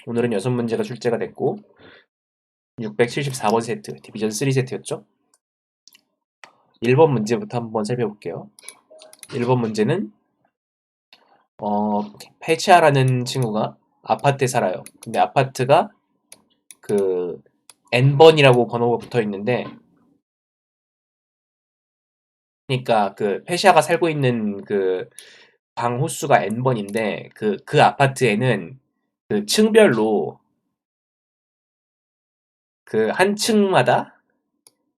오늘은 6문제가 출제가 됐고 674번 세트, 디비전 3 세트였죠? 1번 문제부터 한번 살펴볼게요. 1번 문제는 페치아라는 친구가 아파트에 살아요. 근데 아파트가 그 N번이라고 번호가 붙어 있는데, 그러니까 그 페시아가 살고 있는 그 방 호수가 N번인데 그 아파트에는 그 층별로 그 한 층마다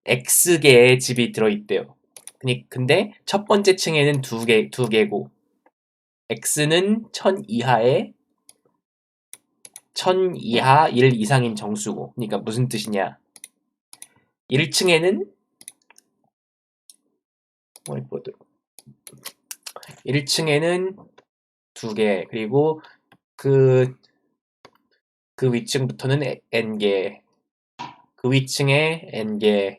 X개의 집이 들어있대요. 근데 첫 번째 층에는 두 개고, X는 1000 이하에 1000 이하 1 이상인 정수고. 그러니까 무슨 뜻이냐? 1층에는 1층에는 두 개, 그리고 그, 그 위층부터는 N개, 그 위층에 N개,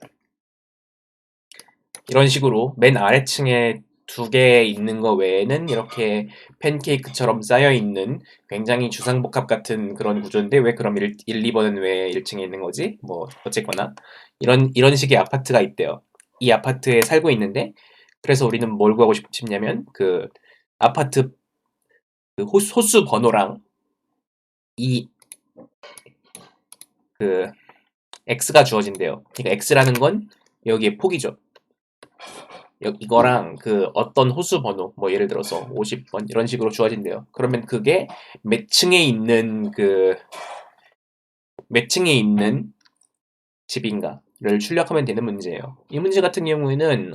이런 식으로 맨 아래층에 두 개 있는 거 외에는 이렇게 팬케이크처럼 쌓여 있는 굉장히 주상복합 같은 그런 구조인데, 왜 그럼 2번은 왜 1층에 있는 거지? 뭐 어쨌거나 이런 식의 아파트가 있대요. 이 아파트에 살고 있는데, 그래서 우리는 뭘 구하고 싶냐면 그 아파트 그 호수 번호랑 이 그 X가 주어진대요. 그러니까 X라는 건 여기에 폭이죠. 이거랑 그 어떤 호수 번호, 뭐 예를 들어서 50번 이런 식으로 주어진대요. 그러면 그게 몇 층에 있는 몇 층에 있는 집인가를 출력하면 되는 문제예요. 이 문제 같은 경우에는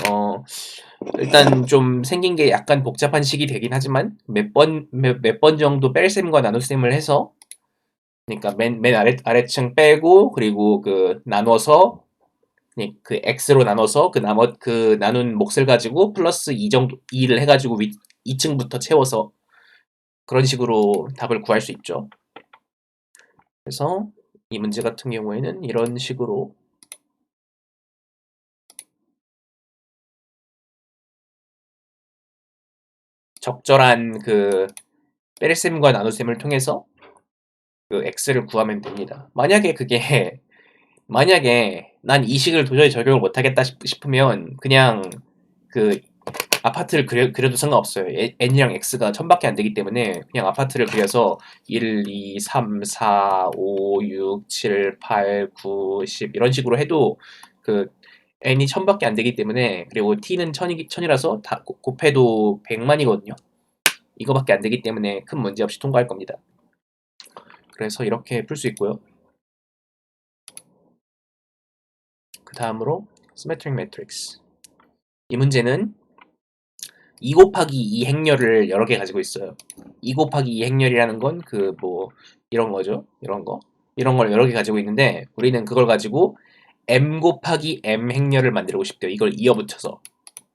일단 좀 생긴 게 약간 복잡한 식이 되긴 하지만 몇 번 정도 뺄셈과 나눗셈을 해서, 그러니까 맨 아래층 빼고, 그리고 그 나눠서, 그 x로 나눠서 그 나눈 몫을 가지고 플러스 2 정도 2를 해가지고 2층부터 채워서 그런 식으로 답을 구할 수 있죠. 그래서 이 문제 같은 경우에는 이런 식으로 적절한 그 뺄셈과 나눗셈을 통해서 그 x를 구하면 됩니다. 만약에 난 이 식을 도저히 적용을 못하겠다 싶으면 그냥 그 아파트를 그려도 상관없어요. n이랑 x가 1000밖에 안 되기 때문에 그냥 아파트를 그려서 1, 2, 3, 4, 5, 6, 7, 8, 9, 10 이런 식으로 해도 그 n이 1000밖에 안 되기 때문에, 그리고 t는 1000이라서 다 곱해도 100만이거든요. 이거밖에 안 되기 때문에 큰 문제 없이 통과할 겁니다. 그래서 이렇게 풀 수 있고요. 그 다음으로 Symmetric Matrix. 이 문제는 2 곱하기 2 행렬을 여러 개 가지고 있어요. 2 곱하기 2 행렬이라는 건 그 뭐 이런 거죠. 이런 걸 여러 개 가지고 있는데, 우리는 그걸 가지고 m 곱하기 m 행렬을 만들고 싶대요. 이걸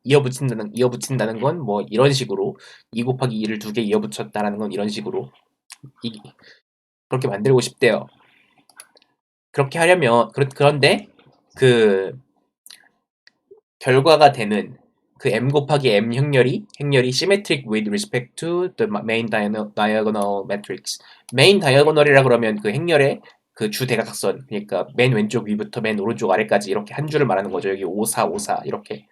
이어붙인다는 건 뭐 이런 식으로 2 곱하기 2를 두 개 이어붙였다라는 건 이런 식으로 그렇게 만들고 싶대요. 그렇게 하려면 그런데 그 결과가 되는 그 m 곱하기 m 행렬이 symmetric with respect to the main diagonal matrix. main diagonal이라 그러면 그 행렬의 그 주대각선, 그러니까 맨 왼쪽 위부터 맨 오른쪽 아래까지 이렇게 한 줄을 말하는 거죠. 여기 5, 4, 5, 4 이렇게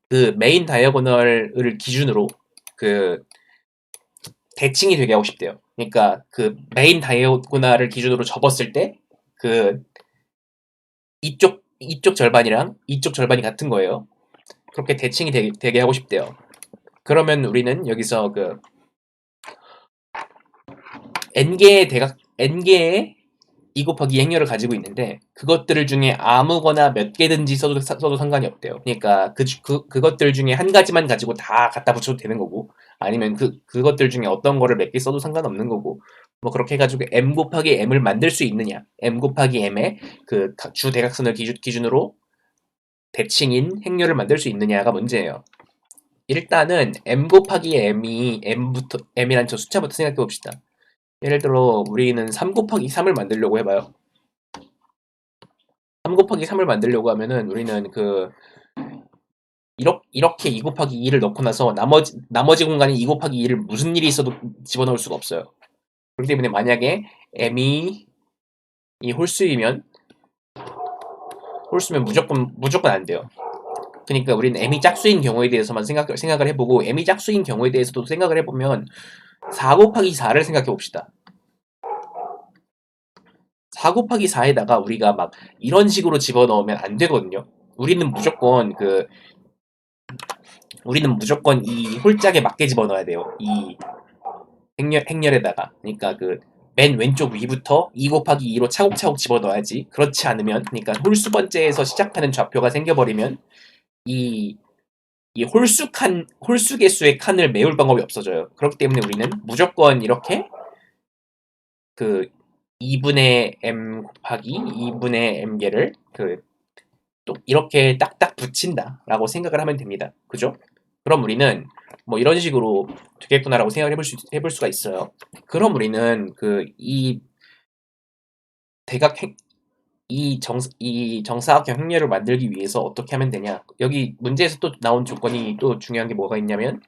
그 메인 다이아고널을 기준으로 그 대칭이 되게 하고 싶대요. 그러니까 그 메인 다이아고널을 기준으로 접었을 때 그 이쪽 절반이랑 이쪽 절반이 같은 거예요. 그렇게 대칭이 되게 하고 싶대요. 그러면 우리는 여기서 그 n개의 2 곱하기 2 행렬을 가지고 있는데, 그것들 중에 아무거나 몇 개든지 써도 상관이 없대요. 그러니까 그것들 중에 한 가지만 가지고 다 갖다 붙여도 되는 거고, 아니면 그것들 중에 어떤 거를 몇 개 써도 상관없는 거고, 뭐 그렇게 해가지고 m 곱하기 m을 만들 수 있느냐, m 곱하기 m의 그 주 대각선을 기준으로 대칭인 행렬을 만들 수 있느냐가 문제예요. 일단은 m 곱하기 m이란 저 숫자부터 생각해 봅시다. 예를 들어 우리는 3 곱하기 3을 만들려고 해봐요. 3 곱하기 3을 만들려고 하면은 우리는 이렇게 2 곱하기 2를 넣고 나서 나머지 공간에 2 곱하기 2를 무슨 일이 있어도 집어넣을 수가 없어요. 그렇기 때문에 만약에 m이 이 홀수면 무조건 안 돼요. 그러니까 우리는 m이 짝수인 경우에 대해서만 생각을 해보고, m이 짝수인 경우에 대해서도 생각을 해보면 4 곱하기 4를 생각해 봅시다. 4 곱하기 4에다가 우리가 막 이런 식으로 집어넣으면 안 되거든요. 우리는 무조건 이 홀짝에 맞게 집어넣어야 돼요. 이 행렬에다가. 그러니까 그 맨 왼쪽 위부터 2 곱하기 2로 차곡차곡 집어넣어야지. 그렇지 않으면, 그러니까 홀수 번째에서 시작하는 좌표가 생겨버리면 이 홀수 개수의 칸을 메울 방법이 없어져요. 그렇기 때문에 우리는 무조건 이렇게 그 2분의 m 곱하기 2분의 m개를 또 이렇게 딱딱 붙인다라고 생각을 하면 됩니다. 그죠? 그럼 우리는 뭐 이런 식으로 되겠구나라고 생각을 해볼 수가 있어요. 그럼 우리는 이 대각 이 정사각형 행렬을 만들기 위해서 어떻게 하면 되냐? 여기 문제에서 또 나온 조건이 또 중요한 게 뭐가 있냐면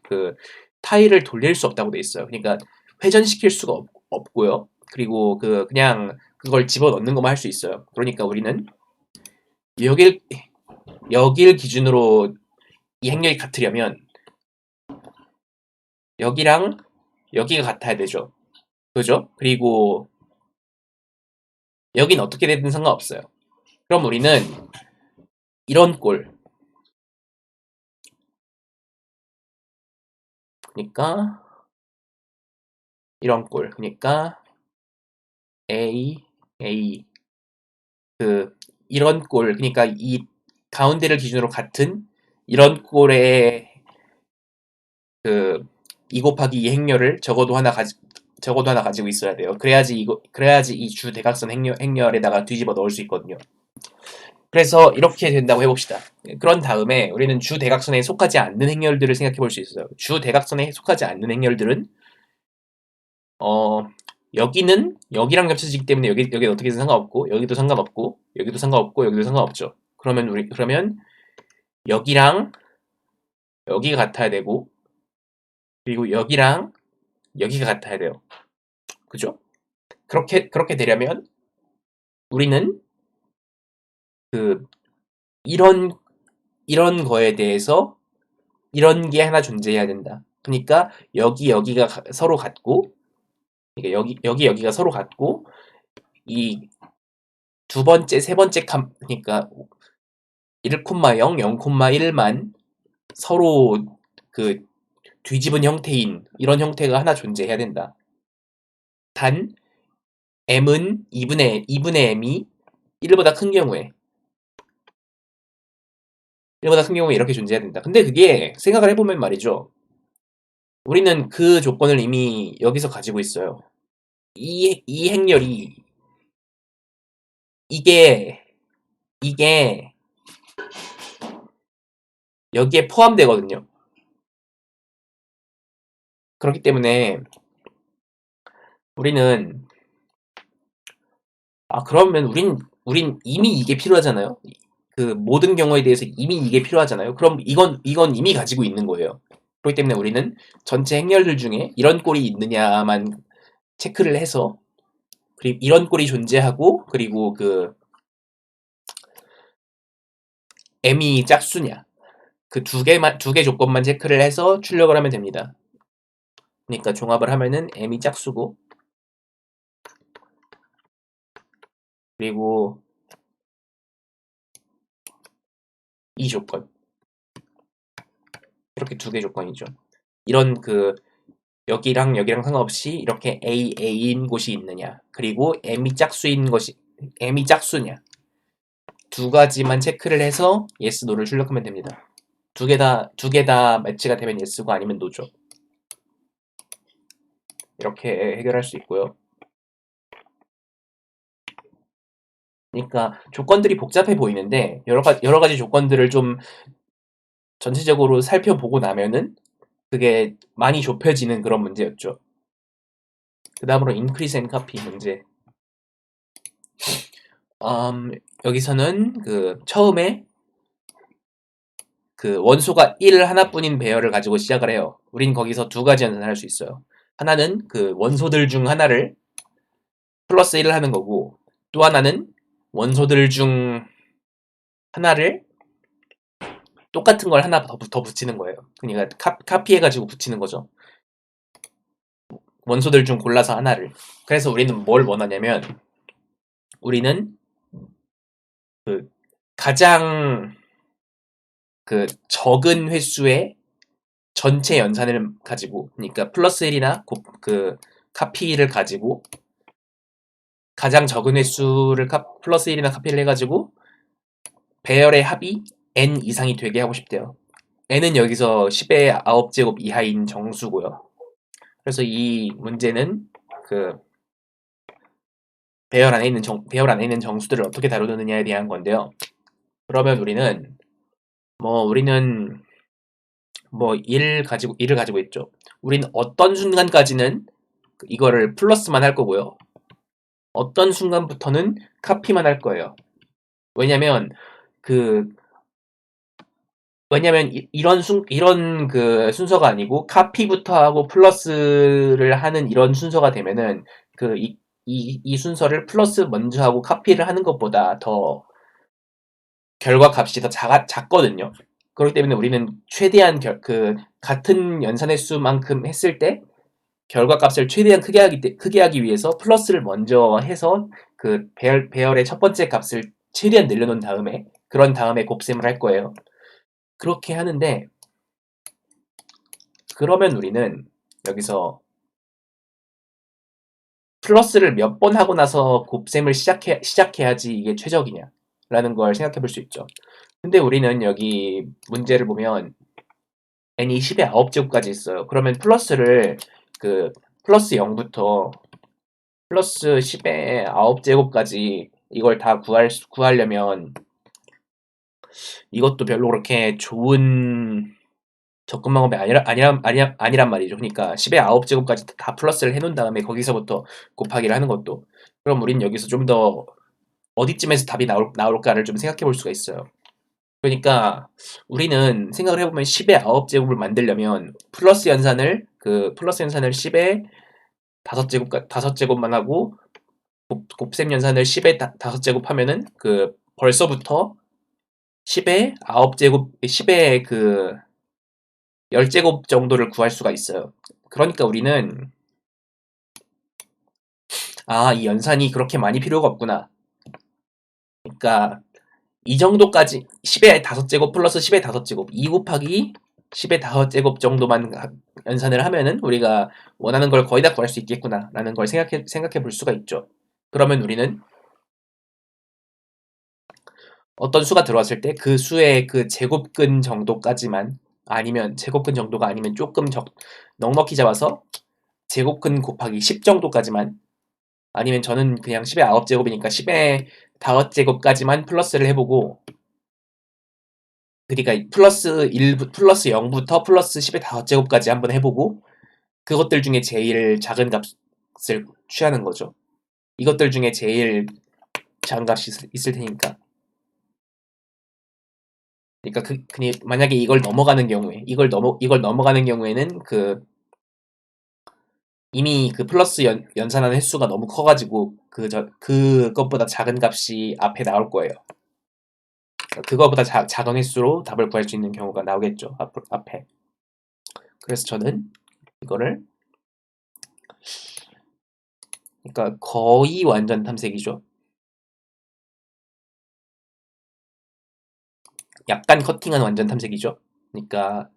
타일을 돌릴 수 없다고 돼 있어요. 그러니까 회전시킬 수가 없고요. 그리고 그냥 그걸 집어넣는 것만 할 수 있어요. 그러니까 우리는 여길 기준으로 이 행렬이 같으려면 여기랑 여기가 같아야 되죠. 그죠? 그리고 여긴 어떻게 되든 상관없어요. 그럼 우리는 이런 꼴, 그러니까 이런 꼴, 그러니까 A, A, 이런 꼴, 그러니까 이 가운데를 기준으로 같은 이런 꼴의 2 곱하기 2 행렬을 적어도 하나 가지고 있어야 돼요. 그래야지 이 주 대각선 행렬에다가 뒤집어 넣을 수 있거든요. 그래서 이렇게 된다고 해봅시다. 그런 다음에 우리는 주 대각선에 속하지 않는 행렬들을 생각해 볼 수 있어요. 주 대각선에 속하지 않는 행렬들은 여기는 여기랑 겹쳐지기 때문에 여기 어떻게 상관없고, 여기도 상관없고, 여기도 상관없고, 여기도 상관없죠. 그러면 여기랑 여기가 같아야 되고, 그리고 여기랑 여기가 같아야 돼요. 그죠? 그렇게 되려면 우리는 이런 거에 대해서 이런 게 하나 존재해야 된다. 그러니까 여기가 서로 같고, 그러니까 여기가 서로 같고, 이 두 번째, 세 번째 그러니까 1,0, 0,1만 서로 뒤집은 형태인 이런 형태가 하나 존재해야 된다. 단 m은 2분의 m이 1보다 큰 경우에 이렇게 존재해야 된다. 근데 그게 생각을 해보면 말이죠. 우리는 그 조건을 이미 여기서 가지고 있어요. 이 행렬이 이게 여기에 포함되거든요. 그렇기 때문에 우리는 그러면 우린 이미 이게 필요하잖아요. 모든 경우에 대해서 이미 이게 필요하잖아요. 그럼 이건 이미 가지고 있는 거예요. 그렇기 때문에 우리는 전체 행렬들 중에 이런 꼴이 있느냐만 체크를 해서, 그리고 이런 꼴이 존재하고, 그리고 m이 짝수냐, 그 두 개 조건만 체크를 해서 출력을 하면 됩니다. 그러니까 종합을 하면은 m이 짝수고, 그리고 이 조건, 이렇게 두 개 조건이죠. 이런 여기랑 상관없이 이렇게 A인 곳이 있느냐, 그리고 m이 짝수냐, 두 가지만 체크를 해서 yes, no를 출력하면 됩니다. 두 개 다 매치가 되면 yes고 아니면 no죠. 이렇게 해결할 수 있고요. 그러니까 조건들이 복잡해 보이는데 여러 가지 조건들을 좀 전체적으로 살펴보고 나면은 그게 많이 좁혀지는 그런 문제였죠. 그 다음으로 increase and copy 문제. 여기서는 처음에 원소가 1 하나뿐인 배열을 가지고 시작을 해요. 우린 거기서 두 가지 연산을 할 수 있어요. 하나는 원소들 중 하나를 플러스 1을 하는 거고, 또 하나는 원소들 중 하나를 똑같은 걸 하나 더 붙이는 거예요. 그러니까 카피해가지고 붙이는 거죠. 원소들 중 골라서 하나를. 그래서 우리는 뭘 원하냐면, 우리는 그 가장 그 적은 횟수의 전체 연산을 가지고, 그러니까 플러스 1이나 그 카피를 가지고 가장 적은 횟수를 플러스 1이나 카피를 해가지고 배열의 합이 n 이상이 되게 하고 싶대요. n은 여기서 10의 9제곱 이하인 정수고요. 그래서 이 문제는 그 배열 안에 있는 정수들을 어떻게 다루느냐에 대한 건데요. 그러면 우리는 뭐 1을 가지고 있죠. 우리는 어떤 순간까지는 이거를 플러스만 할 거고요. 어떤 순간부터는 카피만 할 거예요. 왜냐면 이런 그 순서가 아니고 카피부터 하고 플러스를 하는 이런 순서가 되면은 이 순서를 플러스 먼저 하고 카피를 하는 것보다 더 결과 값이 더 작거든요. 그렇기 때문에 우리는 최대한 같은 연산 횟수만큼 했을 때 결과 값을 최대한 크게 하기 위해서 플러스를 먼저 해서 그 배열의 첫 번째 값을 최대한 늘려놓은 다음에 그런 다음에 곱셈을 할 거예요. 그렇게 하는데, 그러면 우리는 여기서 플러스를 몇 번 하고 나서 곱셈을 시작해야지 이게 최적이냐라는 걸 생각해 볼 수 있죠. 근데 우리는 여기 문제를 보면 n이 10의 9제곱까지 있어요. 그러면 플러스를 플러스 0부터 플러스 10의 9제곱까지 이걸 다 구하려면 이것도 별로 그렇게 좋은 접근 방법이 아니란 말이죠. 그러니까 10의 9제곱까지 다 플러스를 해놓은 다음에 거기서부터 곱하기를 하는 것도. 그럼 우린 여기서 좀 더 어디쯤에서 답이 나올까를 좀 생각해 볼 수가 있어요. 그러니까 우리는 생각을 해보면 10의 9제곱을 만들려면 플러스 연산을 10의 5제곱만 하고 곱셈 연산을 10의 5제곱 하면은 벌써부터 10의 9제곱, 10의 10제곱 정도를 구할 수가 있어요. 그러니까 우리는 이 연산이 그렇게 많이 필요가 없구나. 그러니까 이 정도까지 10의 5제곱 플러스 10의 5제곱 2 곱하기 10의 5제곱 정도만 연산을 하면은 우리가 원하는 걸 거의 다 구할 수 있겠구나 라는 걸 생각해 볼 수가 있죠. 그러면 우리는 어떤 수가 들어왔을 때 그 수의 그 제곱근 정도까지만, 아니면 제곱근 정도가 아니면 조금 넉넉히 잡아서 제곱근 곱하기 10 정도까지만, 아니면 저는 그냥 10의 9제곱이니까 10의 5제곱까지만 플러스를 해보고, 그러니까 플러스 0부터 플러스 10의 5제곱까지 한번 해보고, 그것들 중에 제일 작은 값을 취하는 거죠. 이것들 중에 제일 작은 값이 있을 테니까. 그러니까 만약에 이걸 넘어가는 경우에 이걸 넘어가는 경우에는 이미 플러스 연산하는 횟수가 너무 커가지고 그것보다 작은 값이 앞에 나올 거예요. 그거보다 작은 횟수로 답을 구할 수 있는 경우가 나오겠죠. 앞에. 그래서 저는 이거를, 그러니까 거의 완전 탐색이죠. 약간 커팅한 완전 탐색이죠. 그러니까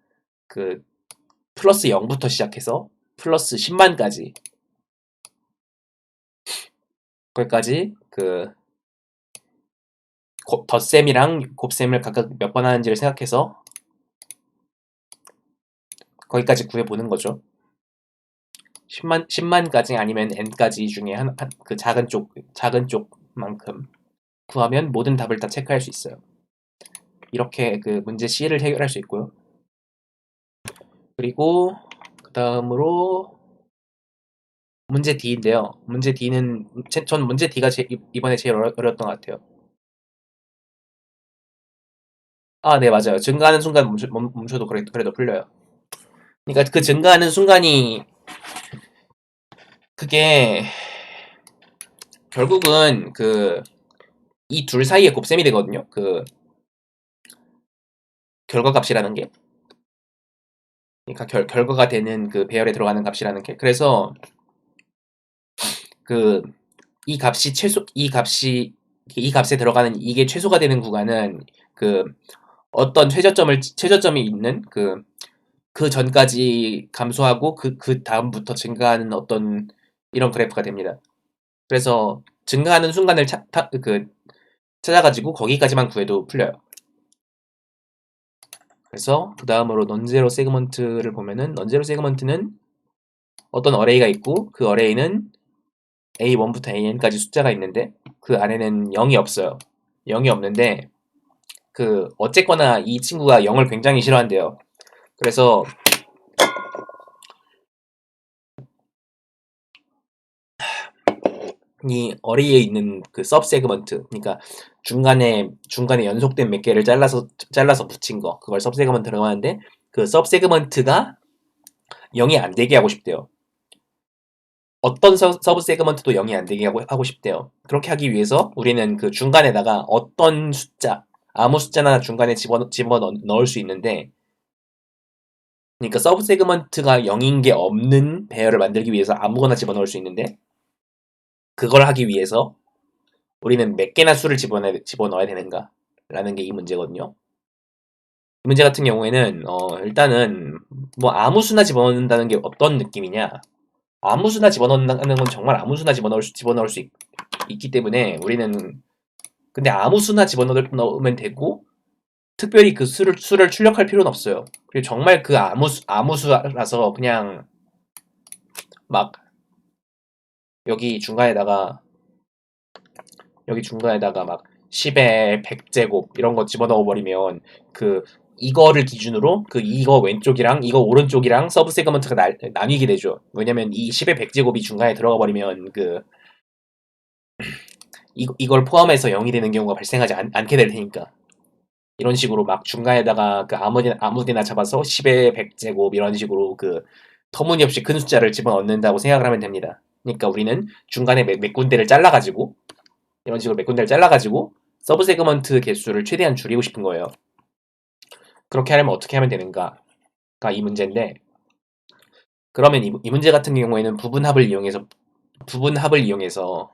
플러스 0부터 시작해서 플러스 10만까지, 거기까지 덧셈이랑 곱셈을 각각 몇 번 하는지를 생각해서 거기까지 구해보는 거죠. 10만까지 아니면 n까지 중에 작은 쪽만큼 구하면 모든 답을 다 체크할 수 있어요. 이렇게 문제 C를 해결할 수 있고요. 그리고 그 다음으로 문제 D인데요. 문제 D는 전 문제 D가 이번에 제일 어려웠던 것 같아요. 네, 맞아요. 증가하는 순간 멈춰도 그래도 풀려요. 그러니까 그 증가하는 순간이 그게 결국은 이 둘 사이의 곱셈이 되거든요. 결과값이라는 게. 그러니까 결과가 되는 그 배열에 들어가는 값이라는 게. 그래서 그 이 값에 들어가는 이게 최소가 되는 구간은 그 어떤 최저점이 있는 그 전까지 감소하고 그 다음부터 증가하는 어떤 이런 그래프가 됩니다. 그래서 증가하는 순간을 찾아가지고 거기까지만 구해도 풀려요. 그래서 그 다음으로 넌제로 세그먼트를 보면은 넌제로 세그먼트는 어떤 어레이가 있고 그 어레이는 A1부터 AN까지 숫자가 있는데 그 안에는 0이 없어요. 0이 없는데 어쨌거나 이 친구가 0을 굉장히 싫어한대요. 그래서 이 어레이에 있는 그 서브 세그먼트, 그러니까 중간에 연속된 몇 개를 잘라서 붙인 거, 그걸 서브 세그먼트라고 하는데 그 서브 세그먼트가 0이 안 되게 하고 싶대요. 어떤 서브 세그먼트도 0이 안 되게 하고 싶대요. 그렇게 하기 위해서 우리는 그 중간에다가 어떤 숫자, 아무 숫자나 중간에 넣을 수 있는데, 그러니까 서브 세그먼트가 0인 게 없는 배열을 만들기 위해서 아무거나 집어넣을 수 있는데, 그걸 하기 위해서 우리는 몇 개나 수를 집어넣어야 되는가 라는 게 이 문제거든요. 이 문제 같은 경우에는 일단은 뭐 아무 수나 집어넣는다는 게 어떤 느낌이냐, 아무 수나 집어넣는다는 건 정말 아무 수나 집어넣을 수 있기 때문에 우리는 근데 아무 수나 집어넣으면 되고 특별히 그 수를 출력할 필요는 없어요. 그리고 정말 그 아무 수라서 그냥 막 여기 중간에다가 막 10의 100제곱 이런 거 집어넣어 버리면 이거를 기준으로 이거 왼쪽이랑 이거 오른쪽이랑 서브 세그먼트가 나뉘게 되죠. 왜냐면 이 10의 100제곱이 중간에 들어가 버리면 이걸 포함해서 0이 되는 경우가 발생하지 않게 될 테니까. 이런 식으로 막 중간에다가 아무데나 잡아서 10의 100제곱 이런 식으로 터무니없이 큰 숫자를 집어넣는다고 생각을 하면 됩니다. 그러니까 우리는 중간에 몇 군데를 잘라가지고 이런 식으로 몇 군데를 잘라가지고 서브 세그먼트 개수를 최대한 줄이고 싶은 거예요. 그렇게 하려면 어떻게 하면 되는가가 이 문제인데, 그러면 이 문제 같은 경우에는 부분합을 이용해서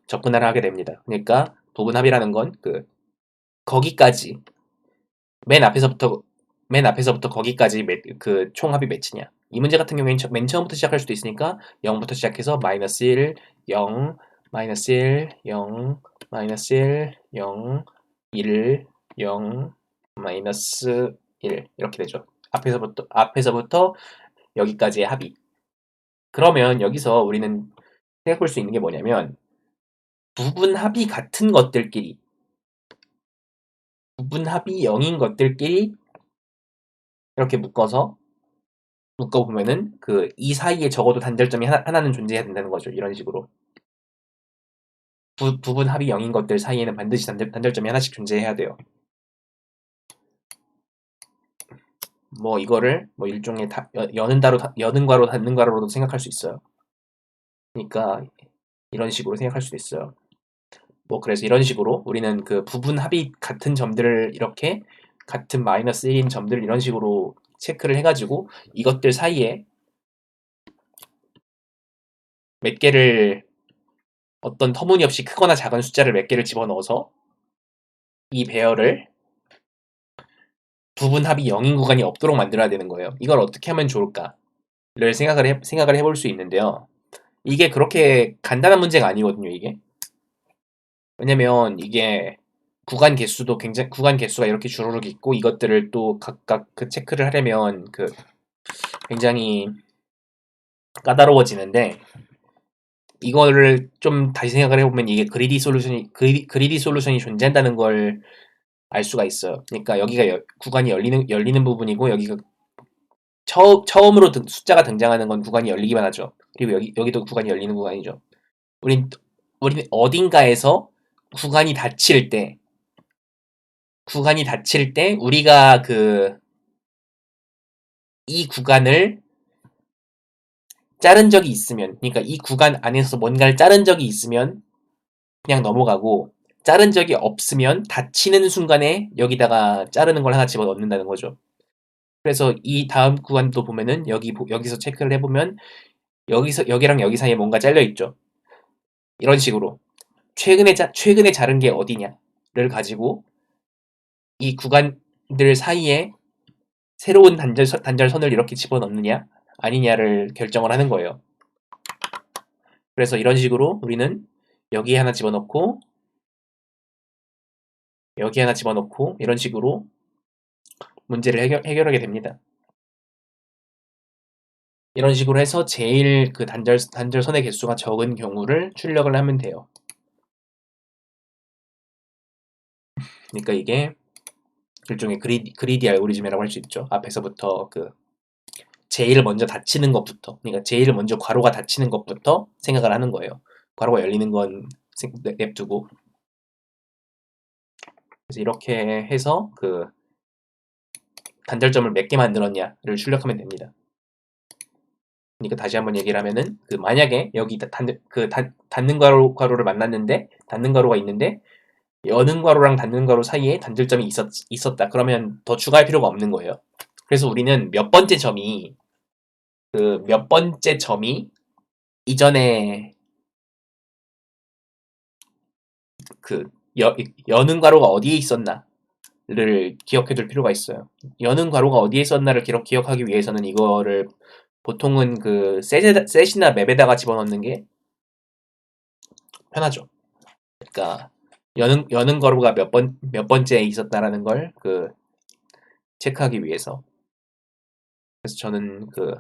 접근을 하게 됩니다. 그러니까 부분합이라는 건 거기까지 맨 앞에서부터 거기까지 총합이 몇이냐. 이 문제 같은 경우에는 맨 처음부터 시작할 수도 있으니까 0부터 시작해서 마이너스 1, 0, 마이너스 1, 0, 마이너스 1, 0, 1, 0, 마이너스 1 이렇게 되죠. 앞에서부터 여기까지의 합이. 그러면 여기서 우리는 생각할 수 있는 게 뭐냐면 부분합이 같은 것들끼리 부분합이 0인 것들끼리 이렇게 묶어보면은 이 사이에 적어도 단절점이 하나는 존재해야 된다는 거죠. 이런 식으로. 부분합이 0인 것들 사이에는 반드시 단절점이 하나씩 존재해야 돼요. 뭐 이거를 뭐 일종의 여는 괄호 닫는 괄호로도 생각할 수 있어요. 그러니까 이런 식으로 생각할 수도 있어요. 뭐 그래서 이런 식으로 우리는 부분합이 같은 점들을 이렇게 같은 마이너스 1인 점들을 이런 식으로 체크를 해가지고 이것들 사이에 몇 개를 어떤 터무니없이 크거나 작은 숫자를 몇 개를 집어넣어서 이 배열을 부분합이 0인 구간이 없도록 만들어야 되는 거예요. 이걸 어떻게 하면 좋을까를 생각을 해볼 수 있는데요. 이게 그렇게 간단한 문제가 아니거든요, 이게. 왜냐면 이게 구간 개수가 이렇게 주르륵 있고 이것들을 또 각각 체크를 하려면 굉장히 까다로워지는데, 이거를 좀 다시 생각을 해보면 이게 그리디 솔루션이 존재한다는 걸 알 수가 있어요. 그러니까 여기가 구간이 열리는 부분이고 여기가 처음으로 숫자가 등장하는 건 구간이 열리기만 하죠. 그리고 여기도 구간이 열리는 구간이죠. 우린 어딘가에서 구간이 닫힐 때 우리가 이 구간을 자른 적이 있으면, 그러니까 이 구간 안에서 뭔가를 자른 적이 있으면 그냥 넘어가고, 자른 적이 없으면 닫히는 순간에 여기다가 자르는 걸 하나 집어넣는다는 거죠. 그래서 이 다음 구간도 보면은 여기서 체크를 해보면 여기랑 여기 사이에 뭔가 잘려 있죠. 이런 식으로 최근에 자른 게 어디냐를 가지고 이 구간들 사이에 새로운 단절선을 이렇게 집어넣느냐 아니냐를 결정을 하는 거예요. 그래서 이런 식으로 우리는 여기에 하나 집어넣고 여기 하나 집어넣고 이런 식으로 문제를 해결하게 됩니다. 이런 식으로 해서 제일 그 단절선의 개수가 적은 경우를 출력을 하면 돼요. 그러니까 이게 일종의 그리디 알고리즘이라고 할 수 있죠. 앞에서부터 그 제일 먼저 닫히는 것부터, 그러니까 제일 먼저 괄호가 닫히는 것부터 생각을 하는 거예요. 괄호가 열리는 건 냅두고. 그래서 이렇게 해서 그 단절점을 몇 개 만들었냐를 출력하면 됩니다. 그러니까 다시 한번 얘기를 하면은 그 만약에 여기 닫는 괄호를 만났는데 닫는 괄호가 있는데 여는 괄호랑 닫는 괄호 사이에 단절점이 있었다. 그러면 더 추가할 필요가 없는 거예요. 그래서 우리는 몇 번째 점이 이전에 그 여는 괄호가 어디에 있었나를 기억해 둘 필요가 있어요. 여는 괄호가 어디에 있었나를 기억하기 위해서는 이거를 보통은 그 셋이나 맵에다가 집어넣는 게 편하죠. 그러니까 여는 괄호가 몇 번째에 있었다라는 걸 그 체크하기 위해서. 그래서 저는 그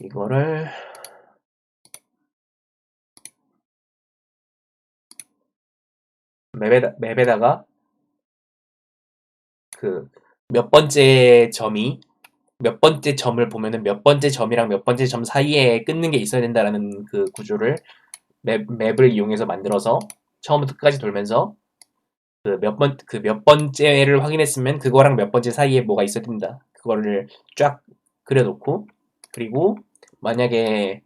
이거를 맵에다가 그 몇 번째 점을 보면은 몇 번째 점이랑 몇 번째 점 사이에 끊는 게 있어야 된다라는 그 구조를 맵을 이용해서 만들어서 처음부터 끝까지 돌면서 몇 번째를 확인했으면 그거랑 몇 번째 사이에 뭐가 있어야 된다. 그거를 쫙 그려놓고, 그리고 만약에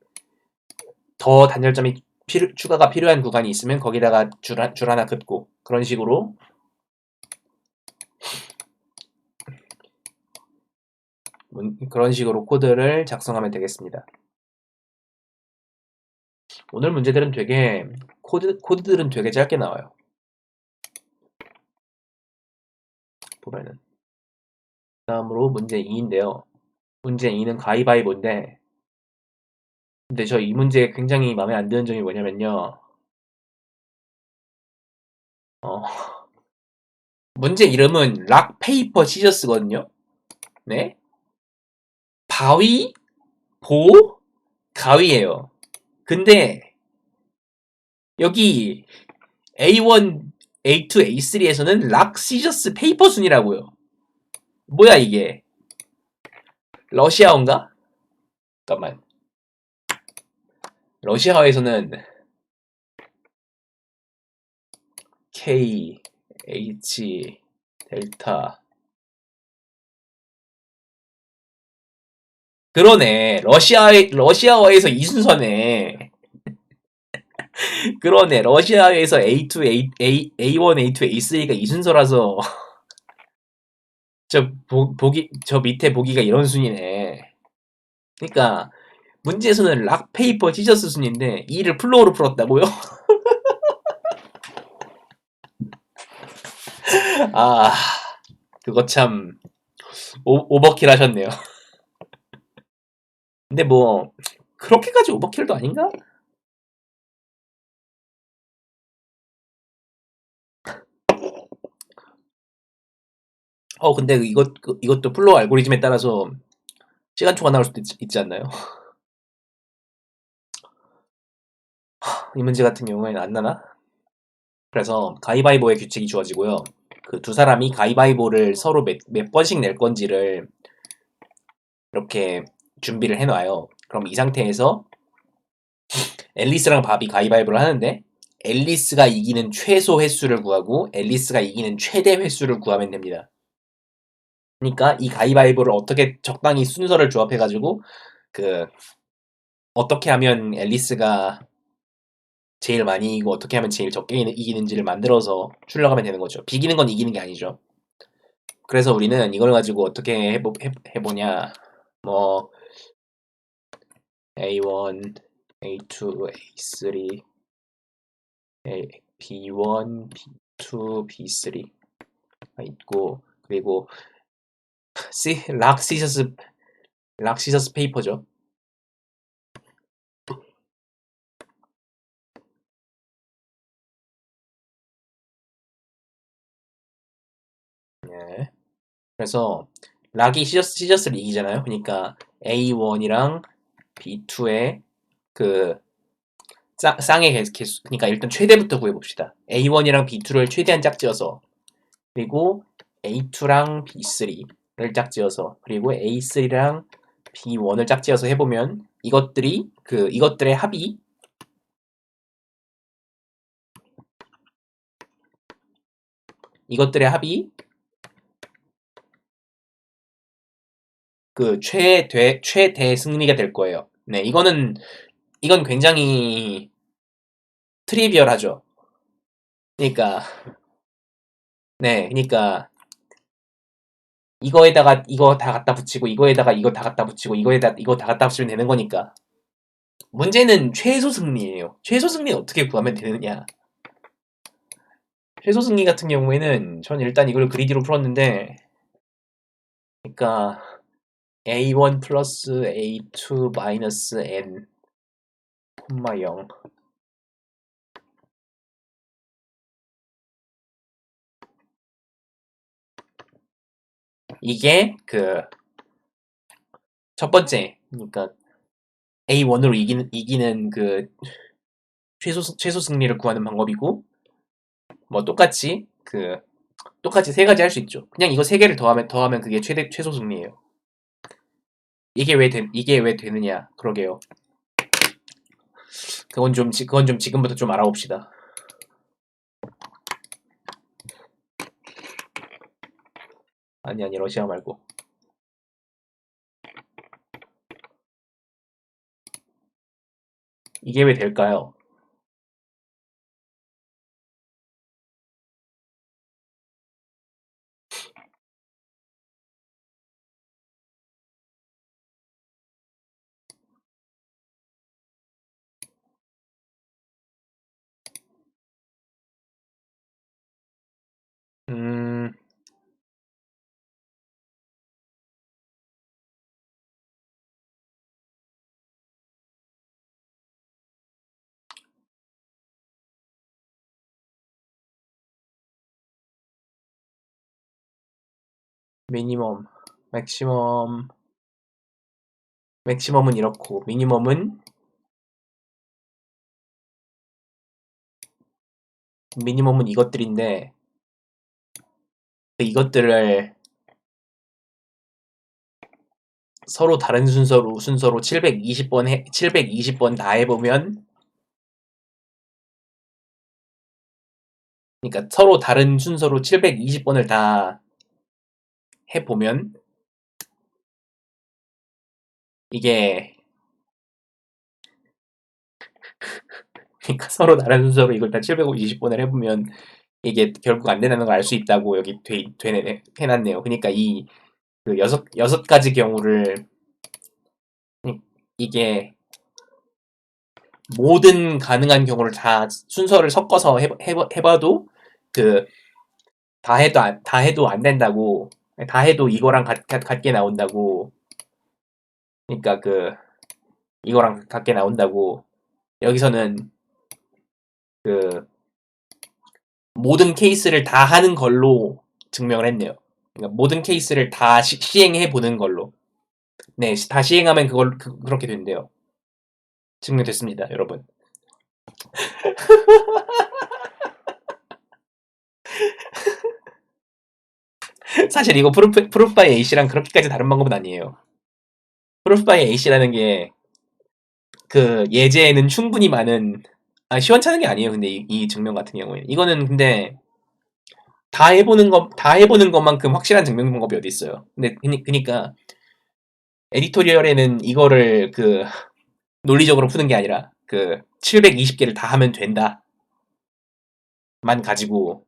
더 단절점이 추가가 필요한 구간이 있으면 거기다가 줄 하나 긋고, 그런 식으로 코드를 작성하면 되겠습니다. 오늘 문제들은 되게 코드들은 되게 짧게 나와요. 보면은 다음으로 문제 2인데요. 문제 2는 가위바위보인데, 근데 저 이 문제 굉장히 마음에 안 드는 점이 뭐냐면요. 어, 문제 이름은 락, 페이퍼, 시저스거든요. 네? 바위, 보, 가위예요. 근데 여기 A1, A2, A3에서는 락, 시저스, 페이퍼 순이라고요. 뭐야 이게? 러시아어인가? 잠깐만. 러시아어에서는 K, H, 델타. 그러네. 러시아어에서 이 순서네. 그러네. 러시아에서 A2, A1, A2, A3가 이 순서라서 저 밑에 보기가 이런 순이네. 그러니까 문제에서는 락, 페이퍼, 시저스 순인데 2를 플로어로 풀었다고요? 아, 그거 참 오버킬 하셨네요. 근데 뭐 그렇게까지 오버킬도 아닌가? 근데 이것도 플로어 알고리즘에 따라서 시간 초과 나올 수도 있지 않나요? 이 문제 같은 경우에는 안 나나? 그래서 가위바위보의 규칙이 주어지고요. 그 두 사람이 가위바위보를 서로 몇 번씩 낼 건지를 이렇게 준비를 해놔요. 그럼 이 상태에서 앨리스랑 밥이 가위바위보를 하는데 앨리스가 이기는 최소 횟수를 구하고 앨리스가 이기는 최대 횟수를 구하면 됩니다. 그러니까 이 가위바위보를 어떻게 적당히 순서를 조합해가지고 그 어떻게 하면 앨리스가 제일 많이 이기고 어떻게 하면 제일 적게 이기는지를 만들어서 출력하면 되는 거죠. 비기는 건 이기는 게 아니죠. 그래서 우리는 이걸 가지고 어떻게 해보냐. 뭐 A1, A2, A3, B1, B2, B3가 있고 그리고 락 시저스 페이퍼죠. 네. 그래서 락이 시저스를 이기잖아요. 그러니까 A1이랑 B2의 그 쌍의 개수, 그러니까 일단 최대부터 구해봅시다. A1이랑 B2를 최대한 짝지어서 그리고 A2랑 B3를 짝지어서 그리고 A3랑 B1을 짝지어서 해보면 이것들의 합이 그 최대 승리가 될 거예요. 네, 이건 굉장히 트리비얼하죠. 그러니까 네, 그러니까 이거에다가 이거 다 갖다 붙이고 이거에다가 이거 다 갖다 붙이고 이거에다 이거 다 갖다 붙이면 되는 거니까. 문제는 최소 승리예요. 최소 승리는 어떻게 구하면 되느냐? 최소 승리 같은 경우에는 전 일단 이걸 그리디로 풀었는데, 그러니까 A1 플러스 A2 마이너스 N 콤마 0 이게 그 첫 번째, 그러니까 A1으로 이기는 그 최소 승리를 구하는 방법이고, 뭐 똑같이 세 가지 할 수 있죠. 그냥 이거 세 개를 더하면 그게 최소 승리예요. 이게 왜 되느냐? 그러게요. 그건 좀 지금부터 좀 알아봅시다. 아니 러시아 말고. 이게 왜 될까요? 음, 미니멈, 맥시멈은 이렇고, 미니멈은 이것들인데, 이것들을 서로 다른 순서로 720번 다 해보면, 그러니까 서로 다른 순서로 720번을 다 해보면, 이게, 그러니까 서로 다른 순서로 이걸 다 720번을 해보면, 이게 결국 안 된다는 걸 알 수 있다고 여기 해놨네요. 그러니까 그 여섯 가지 경우를, 이게 모든 가능한 경우를 다 순서를 섞어서 해봐도 그 다 해도 안 된다고, 다 해도 이거랑 같게 나온다고. 그러니까 이거랑 같게 나온다고. 여기서는 그 모든 케이스를 다 하는 걸로 증명을 했네요. 그러니까 모든 케이스를 다 시행해 보는 걸로. 네, 다 시행하면 그렇게 된대요. 증명됐습니다, 여러분. 사실 이거 프루프 바이 A씨랑 그렇게까지 다른 방법은 아니에요. 프루프 바이 A씨라는 게 그 예제에는 충분히 많은, 시원찮은 게 아니에요. 근데 이 증명 같은 경우에 이거는 근데 다 해보는 것만큼 확실한 증명 방법이 어디 있어요. 근데 그니까 에디토리얼에는 이거를 논리적으로 푸는 게 아니라 720개를 다 하면 된다만 가지고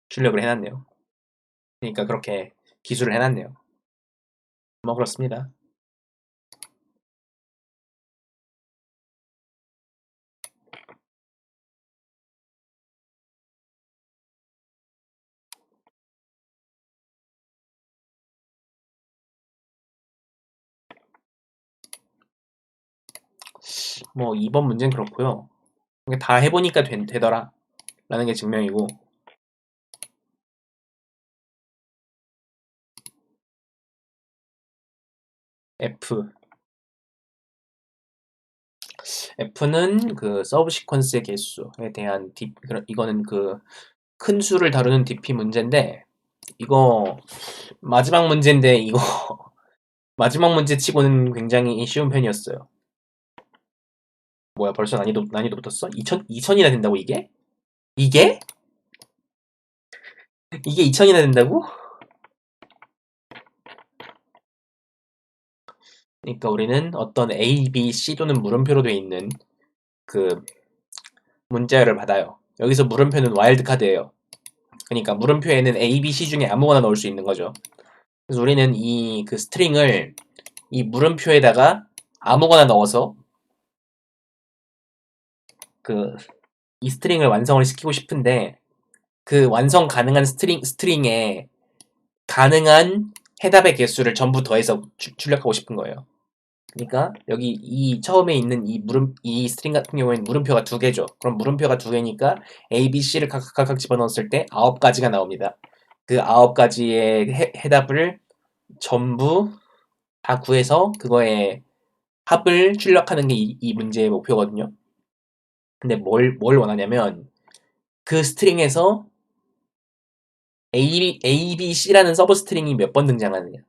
출력을 해놨네요. 그러니까 그렇게 기술을 해놨네요. 뭐 그렇습니다. 뭐 이번 문제는 그렇고요. 다 해보니까 되더라 라는 게 증명이고, F는 서브 시퀀스의 개수에 대한 이거는 큰 수를 다루는 DP 문제인데, 이거 마지막 문제인데 이거 마지막 문제 치고는 굉장히 쉬운 편이었어요. 뭐야, 벌써 난이도 붙었어? 2000이나 된다고 이게? 이게? 이게 2000이나 된다고? 그러니까 우리는 어떤 A, B, C 또는 물음표로 되어 있는 그 문자열을 받아요. 여기서 물음표는 와일드 카드예요. 그러니까 물음표에는 A, B, C 중에 아무거나 넣을 수 있는 거죠. 그래서 우리는 이 스트링을 이 물음표에다가 아무거나 넣어서 이 스트링을 완성을 시키고 싶은데, 그 완성 가능한 스트링에 가능한 해답의 개수를 전부 더해서 출력하고 싶은 거예요. 그러니까 여기 이 처음에 있는 이 스트링 같은 경우에는 물음표가 2개죠. 그럼 물음표가 2개니까 A, B, C를 각각 집어넣었을 때 9가지가 나옵니다. 그 9가지의 해답을 전부 다 구해서 그거에 합을 출력하는 게 이 문제의 목표거든요. 근데 뭘 원하냐면 그 스트링에서 A, B, C라는 서브 스트링이 몇 번 등장하느냐.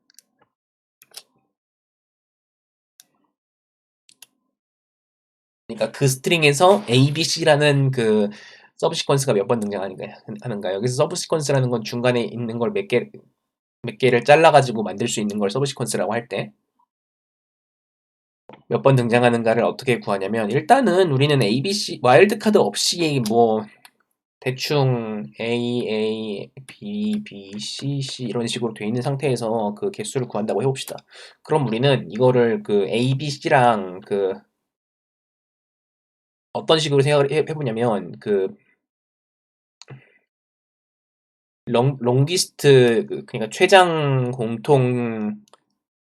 그러니까 그 스트링에서 A, B, C라는 서브 시퀀스가 몇 번 등장하는가. 여기서 서브 시퀀스라는 건 중간에 있는 걸 몇 개를 잘라가지고 만들 수 있는 걸 서브 시퀀스라고 할 때 몇 번 등장하는가를 어떻게 구하냐면, 일단은 우리는 A, B, C 와일드 카드 없이 뭐 대충 A, B, B, C 이런 식으로 돼 있는 상태에서 그 개수를 구한다고 해봅시다. 그럼 우리는 이거를 A, B, C랑 어떤 식으로 생각을 해보냐면, 롱기스트, 그러니까 최장 공통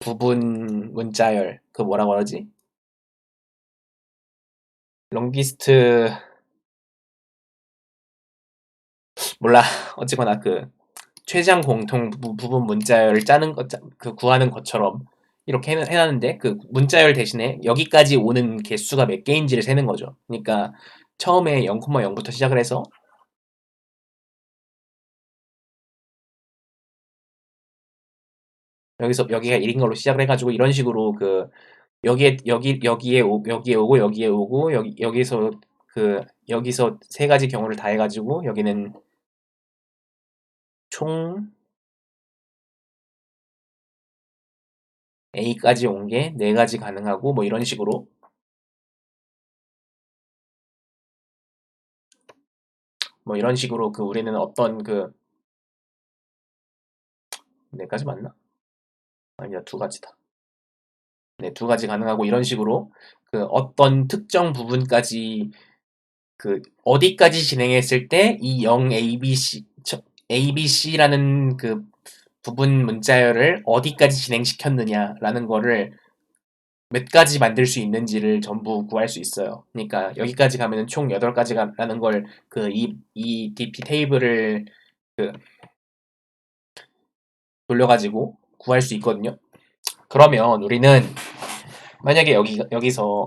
부분 문자열, 뭐라고 하지? 롱기스트, 몰라. 어쨌거나 최장 공통 부분 문자열을 짜는 구하는 것처럼 이렇게 해놨는데, 그 문자열 대신에 여기까지 오는 개수가 몇 개인지를 세는 거죠. 그러니까 처음에 0,0부터 시작을 해서 여기가 1인 걸로 시작을 해가지고 이런 식으로 여기에 오고 여기에 오고 여기서 세 가지 경우를 다 해가지고 여기는 총 A까지 온 게 4가지 가능하고 뭐 이런 식으로 우리는 어떤 4가지 맞나? 아니야, 2가지다. 네, 2가지 가능하고 이런 식으로 어떤 특정 부분까지 어디까지 진행했을 때 이 0ABC라는 부분 문자열을 어디까지 진행시켰느냐라는 거를 몇 가지 만들 수 있는지를 전부 구할 수 있어요. 그러니까 여기까지 가면은 총 8가지라는 걸 이 DP 테이블을 돌려가지고 구할 수 있거든요. 그러면 우리는 만약에 여기서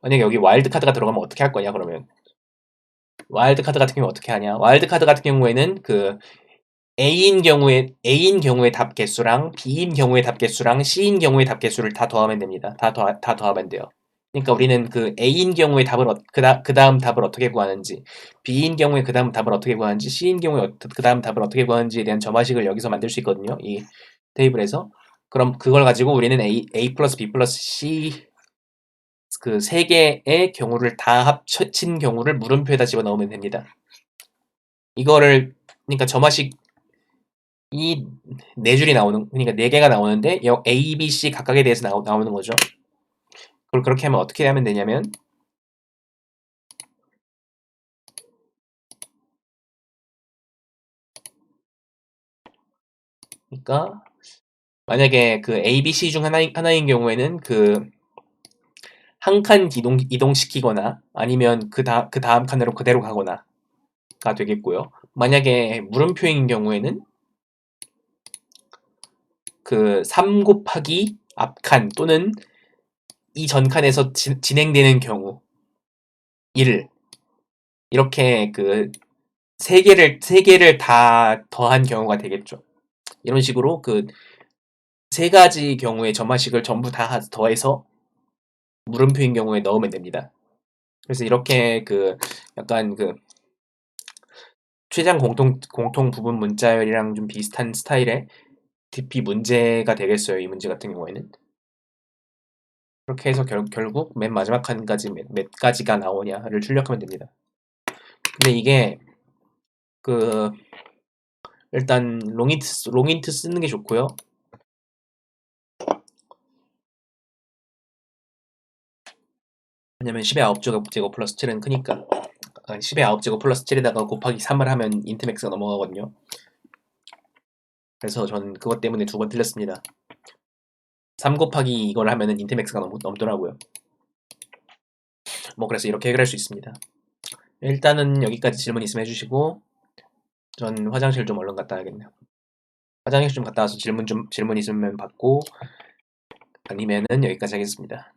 만약에 여기 와일드 카드가 들어가면 어떻게 할 거냐, 그러면 와일드 카드 같은 경우 어떻게 하냐? 와일드 카드 같은 경우에는 A인 경우의 답 개수랑 B인 경우의 답 개수랑 C인 경우의 답 개수를 다 더하면 됩니다. 다 더하면 돼요. 그러니까 우리는 그 A인 경우에 답을 그다음 답을 어떻게 구하는지, B인 경우에 그다음 답을 어떻게 구하는지, C인 경우에 그다음 답을 어떻게 구하는지에 대한 점화식을 여기서 만들 수 있거든요. 이 테이블에서. 그럼 그걸 가지고 우리는 A 플러스 B 플러스 C 그 세 개의 경우를 다 합친 경우를 물음표에다 집어넣으면 됩니다. 이거를 그러니까 점화식 이 네 줄이 나오는 그러니까 네 개가 나오는데 A, B, C 각각에 대해서 나오는 거죠. 그걸 그렇게 하면 어떻게 하면 되냐면 그러니까 만약에 그 A, B, C 중 하나인 경우에는 그 한 칸 이동시키거나 아니면 그 다음 칸으로 그대로 가거나가 되겠고요. 만약에 물음표인 경우에는 그 3 곱하기 앞칸 또는 이 전 칸에서 진행되는 경우 1 이렇게 그 세 개를 다 더한 경우가 되겠죠. 이런 식으로 그 세 가지 경우의 점화식을 전부 다 더해서 물음표인 경우에 넣으면 됩니다. 그래서 이렇게 그 약간 그 최장 공통 부분 문자열이랑 좀 비슷한 스타일의 DP 문제가 되겠어요. 이 문제 같은 경우에는. 그렇게 해서 결국 맨 마지막 칸까지 몇 가지가 나오냐를 출력하면 됩니다. 근데 이게 그 일단 롱인트 쓰는 게 좋고요. 왜냐면 10의 9제곱 플러스 7은 크니까 10의 9제곱 플러스 7에다가 곱하기 3을 하면 인트맥스가 넘어가거든요. 그래서 전 그것 때문에 2번 틀렸습니다. 3 곱하기 이걸 하면은 인트맥스가 넘더라고요. 뭐 그래서 이렇게 해결할 수 있습니다. 일단은 여기까지 질문 있으면 해주시고 전 화장실 좀 얼른 갔다 와야겠네요. 화장실 좀 갔다 와서 질문 있으면 받고 아니면은 여기까지 하겠습니다.